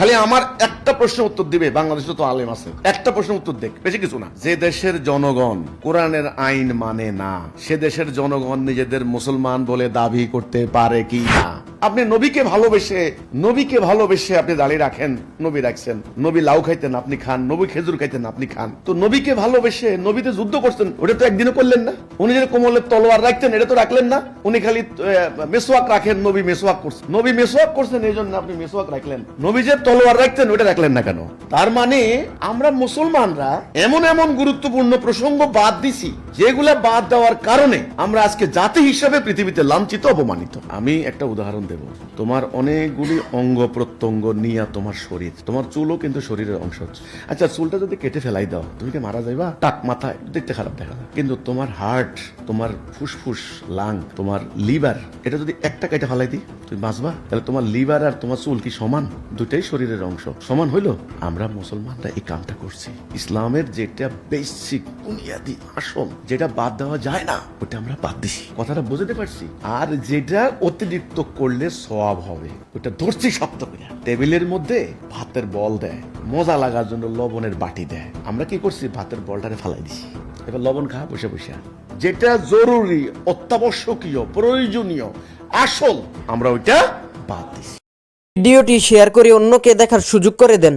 খালি আমার একটা প্রশ্নের উত্তর দিবে, বাংলাদেশে তো আলেম আছে, একটা প্রশ্নের উত্তর দেখ, বেশি কিছু না। যে দেশের জনগণ কোরআনের আইন মানে না, সে দেশের জনগণ নিজেদের মুসলমান বলে দাবি করতে পারে কি না? আপনি নবীকে ভালোবেসে আপনি দাঁড়িয়ে রাখেন, নবী রাখছেন, নবী লাউ খাইতেন আপনি খান, নবী খেজুর খাইতেন আপনি খান। তো নবীকে ভালোবেসে নবীতে যুদ্ধ করছেন, ওটা তো একদিনও করলেন না। উনি যে কোমলে তলোয়ার রাখতেন, এটা তো রাখলেন না। উনি খালি মেসওয়াক রাখেন, নবী মেসওয়াক করছেন, নবী মেসওয়াক করছেন এই জন্য আপনি মেসওয়াক রাখলেন। নবী যে তলোয়ার রাখতেন ওটা রাখলেন না কেন? তার মানে আমরা মুসলমানরা এমন এমন গুরুত্বপূর্ণ প্রসঙ্গ বাদ দিছি, যেগুলা বাদ দেওয়ার কারণে আমরা আজকে জাতি হিসেবে পৃথিবীতে লাঞ্ছিত, অপমানিত। আমি একটা উদাহরণ দেব। তোমার অনেকগুলি অঙ্গ প্রত্যঙ্গ নিয়ে তোমার শরীর, তোমার চুলও কিন্তু শরীরের অংশ। আচ্ছা, চুলটা যদি কেটে ফেলাই দাও, তুমি কি মারা যাইবা? টাক মাথায় দেখতে খারাপ দেখা যায়, কিন্তু তোমার হার্ট, তোমার ফুসফুস, লাং, তোমার লিভার, এটা যদি একটা কেটে ফেলাই দিই, তুমি বাঁচবা? তাহলে তোমার লিভার আর তোমার চুল কি সমান? দুটাই শরীরের অংশ, সমান হইলো? আমরা মুসলমানরা এই কামটা করছি। ইসলামের যেটা বেসিক বুনিয়াদি আসল, যেটা বাদ দেওয়া যায় না, ওটা আমরা বাদ দিছি। কথাটা বুঝতে পারছি? আর যেটা অতিরিক্ত করলে সওয়াব হবে, ওটা ধরছি শক্ত করে। টেবিলের মধ্যে ভাতের বল দেয়, মজা লাগার জন্য লবণের বাটি দেয়। আমরা কি করছি? ভাতের বলটারে ফালাই দিছি, এবার লবণ খা বসে বসে। যেটা জরুরি, অত্যাবশ্যকীয়, প্রয়োজনীয়, আসল, আমরা ওইটা বাদ দিছি। ভিডিওটি শেয়ার করে অন্যকে দেখার সুযোগ করে দেন।